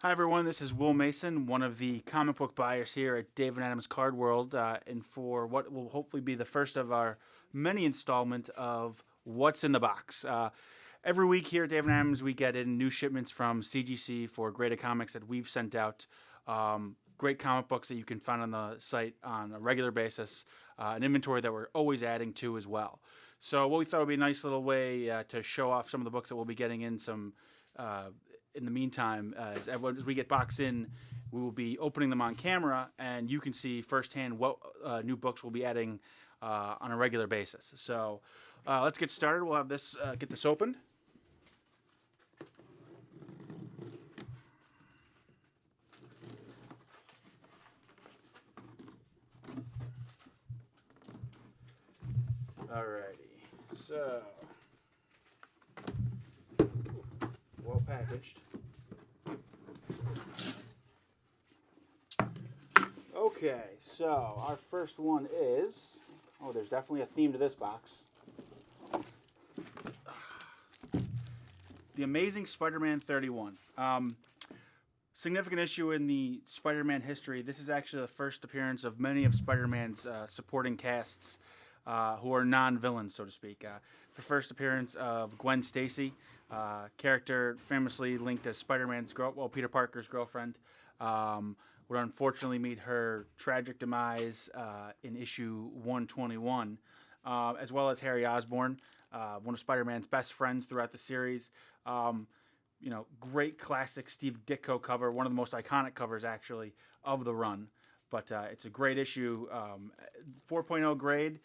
Hi everyone, this is Will Mason, one of the comic book buyers here at David Adams Card World, and for what will hopefully be the first of our many installment of What's in the Box. Every week here at David Adams, we get in new shipments from CGC for graded comics that we've sent out. Great comic books that you can find on the site on a regular basis, an inventory that we're always adding to as well. So what we thought would be a nice little way to show off some of the books that we'll be getting in some in the meantime, as we get boxed in, we will be opening them on camera, and you can see firsthand what new books we'll be adding on a regular basis. So let's get started. We'll have this get this opened. Alrighty, so well packaged. Okay, so our first one is, there's definitely a theme to this box. The Amazing Spider-Man 31. Significant issue in the Spider-Man history. This is actually the first appearance of many of Spider-Man's supporting casts who are non-villains, so to speak. It's the first appearance of Gwen Stacy, character famously linked as Spider-Man's Peter Parker's girlfriend. Would unfortunately meet her tragic demise in issue 121, as well as Harry Osborn, one of Spider-Man's best friends throughout the series. Great classic Steve Ditko cover, one of the most iconic covers actually of the run. But it's a great issue, 4.0 grade.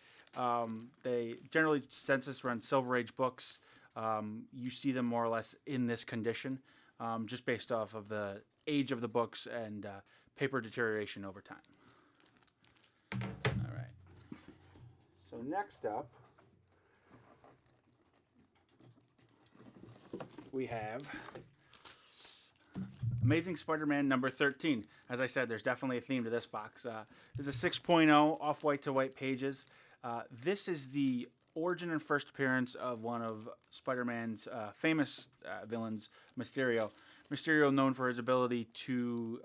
They generally census run Silver Age books. You see them more or less in this condition, just based off of the age of the books and paper deterioration over time. All right. So next up, we have Amazing Spider-Man number 13. As I said, there's definitely a theme to this box. This is a 6.0 off-white to white pages. This is the origin and first appearance of one of Spider-Man's famous villains, Mysterio. Mysterio, known for his ability to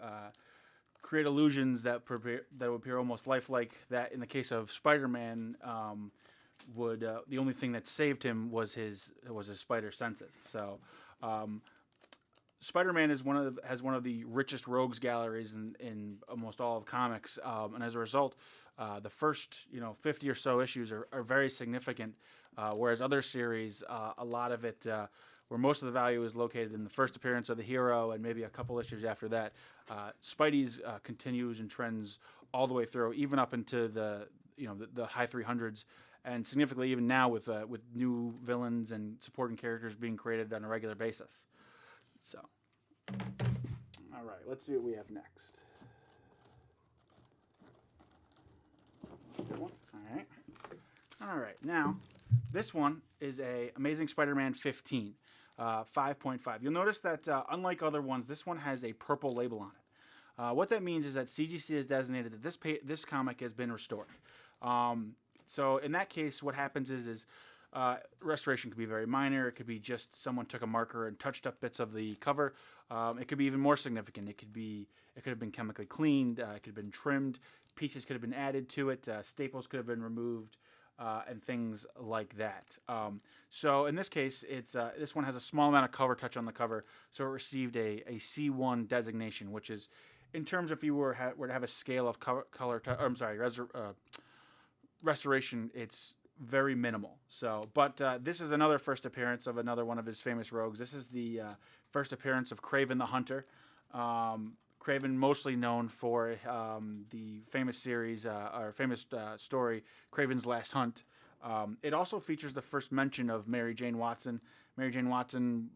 create illusions that would appear almost lifelike. That, in the case of Spider-Man, the only thing that saved him was his spider senses. So, Spider-Man has one of the richest rogues galleries in almost all of comics, and as a result, the first 50 or so issues are very significant, whereas other series, a lot of it, where most of the value is located in the first appearance of the hero and maybe a couple issues after that. Spidey's continues and trends all the way through, even up into the high 300s, and significantly even now with new villains and supporting characters being created on a regular basis. So, all right, let's see what we have next. Good one. All right. Now, this one is a Amazing Spider-Man 15, 5.5. You'll notice that unlike other ones, this one has a purple label on it. What that means is that CGC has designated that this comic has been restored. So in that case, what happens is restoration could be very minor. It could be just someone took a marker and touched up bits of the cover. It could be even more significant. It could have been chemically cleaned. It could have been trimmed. Pieces could have been added to it. Staples could have been removed, and things like that. So in this case, this one has a small amount of cover touch on the cover, so it received a C1 designation, which is, in terms if you were to have a scale of restoration, it's very minimal. So, but this is another first appearance of another one of his famous rogues. This is the first appearance of Kraven the Hunter. Kraven, mostly known for the famous series or famous story, Kraven's Last Hunt. It also features the first mention of Mary Jane Watson. Mary Jane Watson,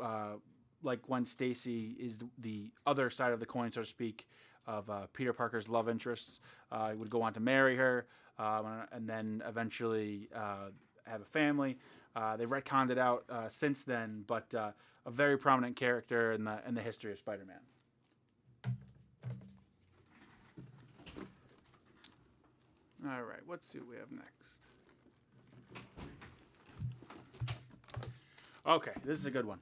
like Gwen Stacy, is the other side of the coin, so to speak, of Peter Parker's love interests. He would go on to marry her, and then eventually have a family. They've retconned it out since then, but a very prominent character in the history of Spider-Man. All right, let's see what we have next. Okay, this is a good one.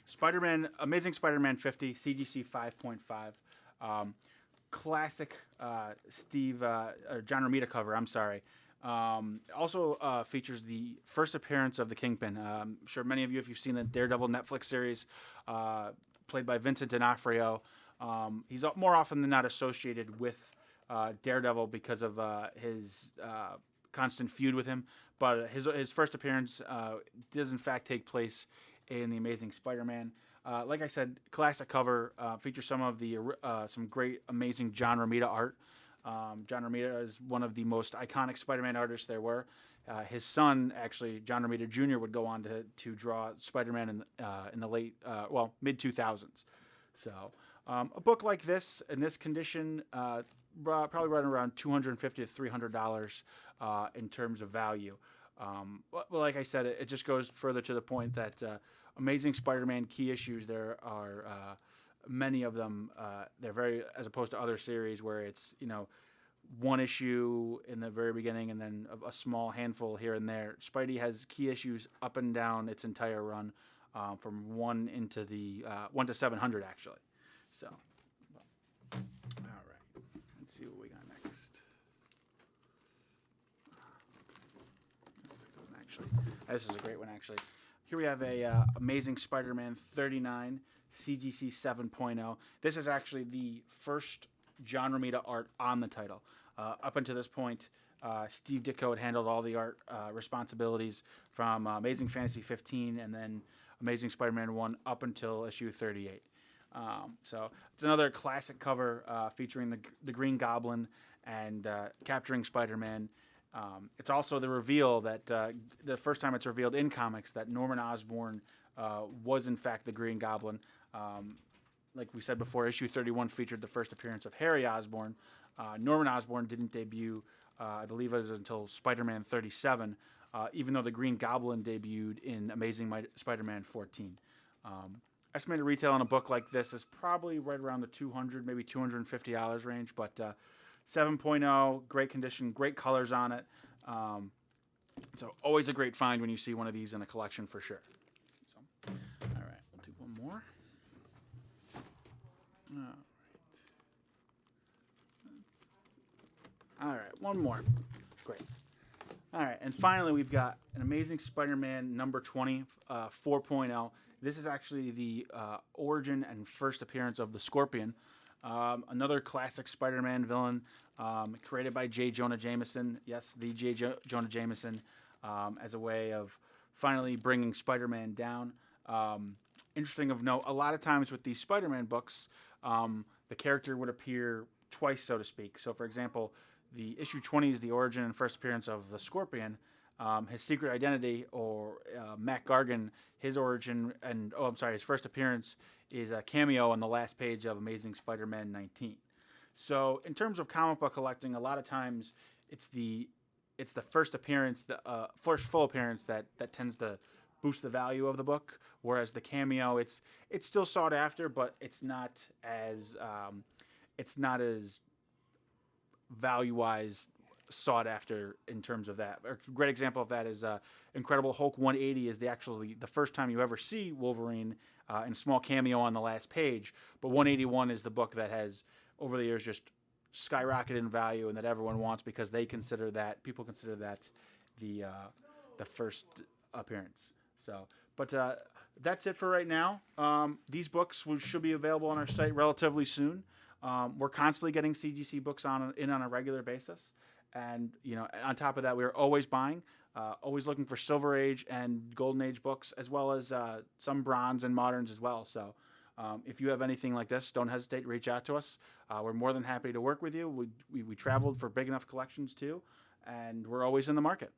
Spider-Man, Amazing Spider-Man 50, CGC 5.5. Classic Steve or John Romita cover. I'm sorry. Also features the first appearance of the Kingpin. I'm sure many of you, if you've seen the Daredevil Netflix series, played by Vincent D'Onofrio, he's more often than not associated with Daredevil because of his constant feud with him. But his first appearance does in fact take place in the Amazing Spider-Man. Like I said, classic cover, features some of the some great, amazing John Romita art. John Romita is one of the most iconic Spider-Man artists there were. His son, actually, John Romita Jr., would go on to draw Spider-Man in the late, mid 2000s. So a book like this in this condition, probably running around $250 to $300 in terms of value. Well, like I said, it just goes further to the point that Amazing Spider-Man key issues, there are many of them. They're very, as opposed to other series where it's, one issue in the very beginning and then a small handful here and there. Spidey has key issues up and down its entire run, from 1 to 700 actually. So, all right, let's see what we got next. This is a great one actually. Here we have a Amazing Spider-Man 39 CGC 7.0. This is actually the first John Romita art on the title. Up until this point, Steve Ditko had handled all the art responsibilities from Amazing Fantasy 15 and then Amazing Spider-Man 1 up until issue 38. So it's another classic cover featuring the Green Goblin and capturing Spider-Man. It's also the reveal that the first time it's revealed in comics that Norman Osborn was in fact the Green Goblin. Like we said before, issue 31 featured the first appearance of Harry Osborn. Norman Osborn didn't debut, I believe it was until Spider-Man 37, even though the Green Goblin debuted in Amazing Spider-Man 14. Estimated retail on a book like this is probably right around the $200, maybe $250 range, but 7.0, great condition, great colors on it. So always a great find when you see one of these in a collection for sure. So, all right, we'll do one more. All right, one more. Great. All right, and finally we've got an Amazing Spider-Man number 20, 4.0. This is actually the origin and first appearance of the Scorpion. Another classic Spider-Man villain, created by J. Jonah Jameson. Yes, the J. Jonah Jameson, as a way of finally bringing Spider-Man down. Interesting of note, a lot of times with these Spider-Man books, the character would appear twice, so to speak. So, for example, the issue 20 is the origin and first appearance of the Scorpion. His secret identity, or Mac Gargan, his origin and his first appearance is a cameo on the last page of Amazing Spider-Man 19. So in terms of comic book collecting, a lot of times it's the first appearance, the first full appearance that tends to boost the value of the book, whereas the cameo, it's still sought after, but it's not as value-wise sought after in terms of that. A great example of that is Incredible Hulk 180 is the first time you ever see Wolverine in a small cameo on the last page, but 181 is the book that has over the years just skyrocketed in value and that everyone wants because people consider that the first appearance. So, but that's it for right now. These books should be available on our site relatively soon. We're constantly getting CGC books on a regular basis. And, on top of that, we're always buying, always looking for Silver Age and Golden Age books, as well as some Bronze and Moderns as well. So if you have anything like this, don't hesitate to reach out to us. We're more than happy to work with you. We traveled for big enough collections, too, and we're always in the market.